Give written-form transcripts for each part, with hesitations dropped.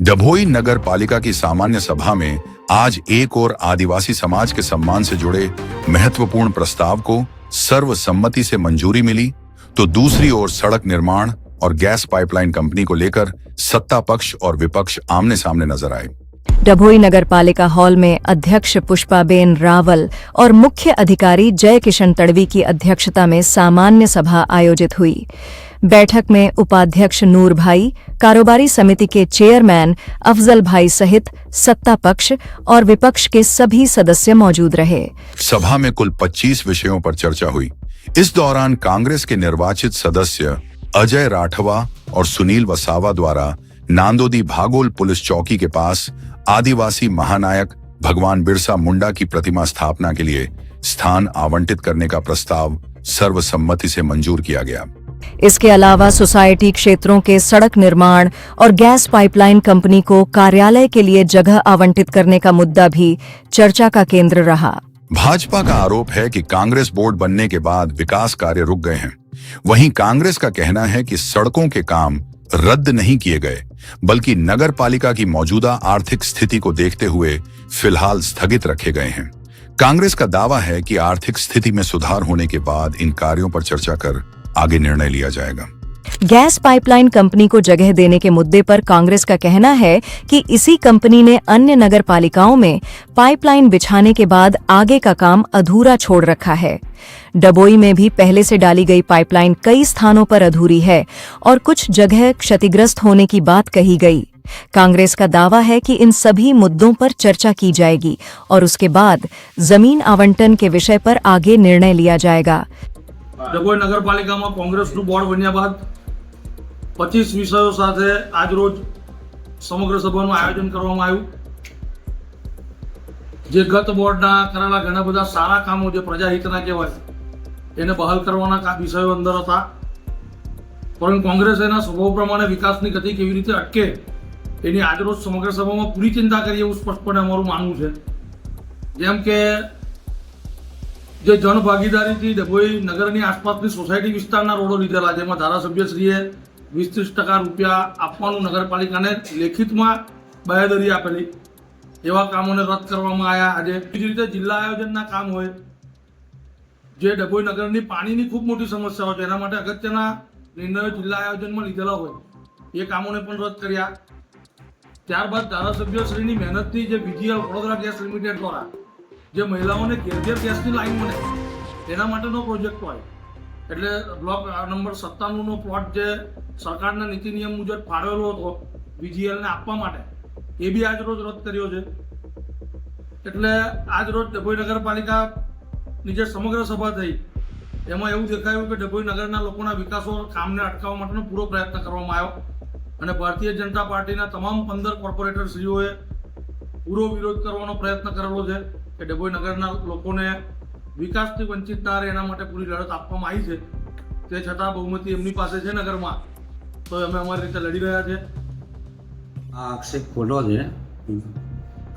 डभोई नगर पालिका की सामान्य सभा में आज एक और आदिवासी समाज के सम्मान से जुड़े महत्वपूर्ण प्रस्ताव को सर्वसम्मति से मंजूरी मिली, तो दूसरी ओर सड़क निर्माण और गैस पाइपलाइन कंपनी को लेकर सत्ता पक्ष और विपक्ष आमने सामने नजर आए। डभोई नगर पालिका हॉल में अध्यक्ष पुष्पाबेन रावल और मुख्य अधिकारी जय किशन तड़वी की अध्यक्षता में सामान्य सभा आयोजित हुई। बैठक में उपाध्यक्ष नूर भाई, कारोबारी समिति के चेयरमैन अफजल भाई सहित सत्ता पक्ष और विपक्ष के सभी सदस्य मौजूद रहे। सभा में कुल 25 विषयों पर चर्चा हुई। इस दौरान कांग्रेस के निर्वाचित सदस्य अजय राठवा और सुनील वसावा द्वारा नांदोदी भागोल पुलिस चौकी के पास आदिवासी महानायक भगवान बिरसा मुंडा की प्रतिमा स्थापना के लिए स्थान आवंटित करने का प्रस्ताव सर्वसम्मति से मंजूर किया गया। इसके अलावा सोसाइटी क्षेत्रों के सड़क निर्माण और गैस पाइपलाइन कंपनी को कार्यालय के लिए जगह आवंटित करने का मुद्दा भी चर्चा का केंद्र रहा। भाजपा का आरोप है कि कांग्रेस बोर्ड बनने के बाद विकास कार्य रुक गए हैं। वहीं कांग्रेस का कहना है कि सड़कों के काम रद्द नहीं किए गए, बल्कि नगर पालिका की मौजूदा आर्थिक स्थिति को देखते हुए फिलहाल स्थगित रखे गए हैं। कांग्रेस का दावा है कि आर्थिक स्थिति में सुधार होने के बाद इन कार्यों पर चर्चा कर आगे निर्णय लिया जाएगा। गैस पाइपलाइन कंपनी को जगह देने के मुद्दे पर कांग्रेस का कहना है कि इसी कंपनी ने अन्य नगर पालिकाओं में पाइपलाइन बिछाने के बाद आगे का काम अधूरा छोड़ रखा है। डभोई में भी पहले से डाली गई पाइपलाइन कई स्थानों पर अधूरी है और कुछ जगह क्षतिग्रस्त होने की बात कही गई। कांग्रेस का दावा है कि इन सभी मुद्दों पर चर्चा की जाएगी और उसके बाद जमीन आवंटन के विषय पर आगे निर्णय लिया जाएगा। डभोई नगरपालिकाમાં કોંગ્રેસનું બોર્ડ બન્યા બાદ 25 વિષયો સાથે આજરોજ સમગ્ર સભાનું આયોજન કરવામાં આવ્યું। જે ગત બોર્ડના કરેલા ઘણા બધા સારા કામો જે પ્રજાહિતના કહેવાય એને બહાલ કરવાના વિષયો અંદર હતા, પરંતુ કોંગ્રેસ એના સ્વભાવ પ્રમાણે વિકાસની ગતિ કેવી રીતે અટકે એની આજરોજ સમગ્ર સભામાં પૂરી ચિંતા કરી એવું સ્પષ્ટપણે અમારું માનવું છે। જેમ કે જે જન ભાગીદારીથી ડભોઈ નગરની આસપાસની સોસાયટી વિસ્તારના રોડો લીધેલા, જેમાં ધારાસભ્યશ્રીએ 20-30% રૂપિયા આપવાનું નગરપાલિકાને લેખિતમાં બાંહેધરી આપેલી, એવા કામોને રદ કરવામાં આવ્યા। આજે બીજી રીતે જિલ્લા આયોજનના કામ હોય, જે ડભોઈ નગરની પાણીની ખૂબ મોટી સમસ્યા હોય, એના માટે અગત્યના નિર્ણયો જિલ્લા આયોજનમાં લીધેલા હોય, એ કામોને પણ રદ કર્યા। ત્યારબાદ ધારાસભ્યશ્રીની મહેનતથી જે બીજીએલ વડોદરા ગેસ લિમિટેડ દ્વારા જે મહિલાઓને ઘેર ઘેર ગેસની લાઈન બને એના માટેનો પ્રોજેક્ટ હોય, એટલે બ્લોક નંબર 97નો પ્લોટ જે સરકારના નીતિ નિયમ મુજબ ફાળવેલો હતો બીજીએલને આપવા માટે, એ બી આજ રોજ રદ કર્યો છે। એટલે આજ રોજ ડભોઈ નગરપાલિકાની જે સમગ્ર સભા થઈ એમાં એવું દેખાયું કે ડભોઈ નગરના લોકોના વિકાસો કામને અટકાવવા માટેનો પૂરો પ્રયત્ન કરવામાં આવ્યો અને ભારતીય જનતા પાર્ટીના તમામ 15 કોર્પોરેટરશ્રીઓએ પૂરો વિરોધ કરવાનો પ્રયત્ન કરેલો છે કે ડભોઈ નગરના લોકોને વિકાસથી વંચિત ના રહે એના માટે પૂરી લડત આપવામાં આવી છે। તે છતાં બહુમતી એમની પાસે છે નગરમાં, તો અમે અમારી રીતે લડી રહ્યા છે। આ આક્ષેપ ખોટો છે।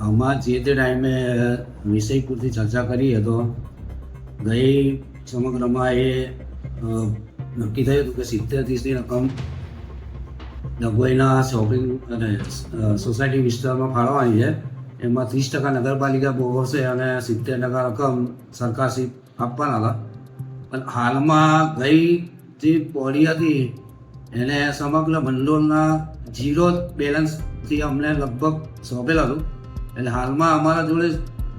આમાં જે તે ટાઈમે વિષય પૂરતી ચર્ચા કરી હતો, ગઈ સમગ્રમાં એ નક્કી થયું હતું કે 70-30ની રકમ ડભોઈના શોપિંગ અને સોસાયટી વિસ્તારમાં ફાળવવાની છે। એમાં 30% નગરપાલિકા ભોગવશે અને 70% રકમ સરકારશ્રી આપવાના હતા। પણ હાલમાં ગઈ જે બોડી હતી એને સમગ્ર ભંડોળના ઝીરો બેલેન્સથી અમને લગભગ સોંપેલ હતું। એટલે હાલમાં અમારા જોડે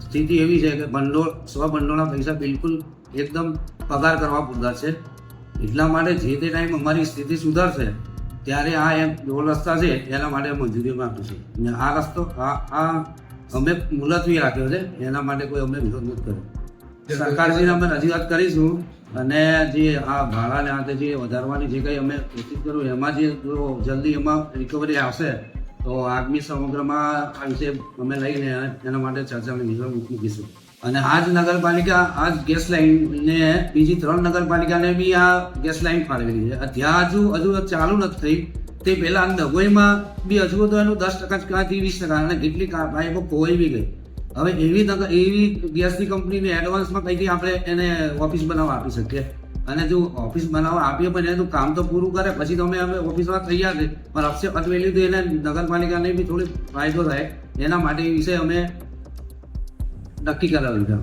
સ્થિતિ એવી છે કે ભંડોળના પૈસા બિલકુલ એકદમ પગાર કરવા પૂરતા છે। એટલા માટે જે તે ટાઈમ અમારી સ્થિતિ સુધારશે ત્યારે આ રોડ રસ્તા છે એના માટે મંજૂરી માગું છું। અને આ રસ્તો આ અમે મુલતવી રાખ્યો છે, એના માટે કોઈ અમને વિરોધ નથી કર્યો। સરકારશ્રીને અમે રજૂઆત કરીશું અને જે આ ભાડાને આ જે વધારવાની જે કંઈ અમે કોશિશ કરું એમાં જે જો જલ્દી એમાં રિકવરી આવશે તો આગામી સમગ્રમાં આ વિશે અમે લઈને એના માટે ચર્ચાને મૂકીશું। અને આ જ નગરપાલિકા આ ગેસ લાઈનને બીજી 3 નગરપાલિકાને બી આ ગેસ લાઈન ફાળવેલી છે। ત્યાં હજુ ચાલુ નથી થઈ, તે પહેલાં ડભોઈમાં બી હજુ તો એનું 10%થી 20% અને કેટલીક પાઇપો ખોવાઈ બી ગઈ। હવે એવી ગેસની કંપનીને એડવાન્સમાં કંઈથી આપણે એને ઓફિસ બનાવવા આપી શકીએ? અને જો ઓફિસ બનાવવા આપીએ પણ એનું કામ તો પૂરું કરે પછી તો અમે ઓફિસમાં તૈયાર છે, પણ અટવેલી તો એને નગરપાલિકાને બી થોડી ફાયદો થાય એના માટે એ વિષય અમે નક્કી કરાવ્યું છે.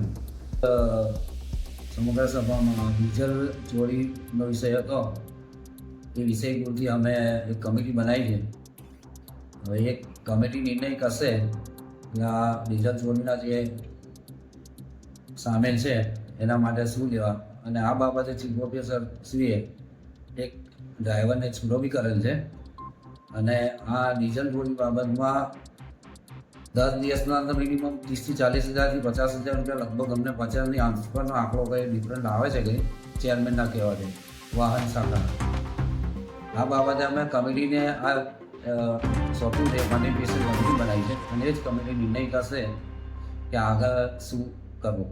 સમગ્ર સભામાં ડીઝલ ચોરીનો વિષય હતો. એ વિષય પૂરતી અમે એક કમિટી બનાવી છે. હવે એક કમિટી નિર્ણય કરશે કે આ ડીઝલ ચોરીના જે સામેલ છે એના માટે શું લેવા, અને આ બાબતે ચીફ ઓફિસર શ્રીએ એક ડ્રાઈવરને છૂટો બી કરેલ છે. અને આ ડીઝલ ચોરી બાબતમાં 10 દિવસના અંદર મિનિમમ 30,000 થી 40,000 થી 50,000 રૂપિયા લગભગ અમને 50ની આસપાસનો આંકડો કંઈ ડિફરન્ટ આવે છે કંઈ ચેરમેનના કહેવાથી વાહન શાખાના. આ બાબતે અમે કમિટીને આ સોંપ્યું છે, મને કમિટી બનાવી છે અને એ જ કમિટી નિર્ણય કરશે કે આગળ શું કરવું.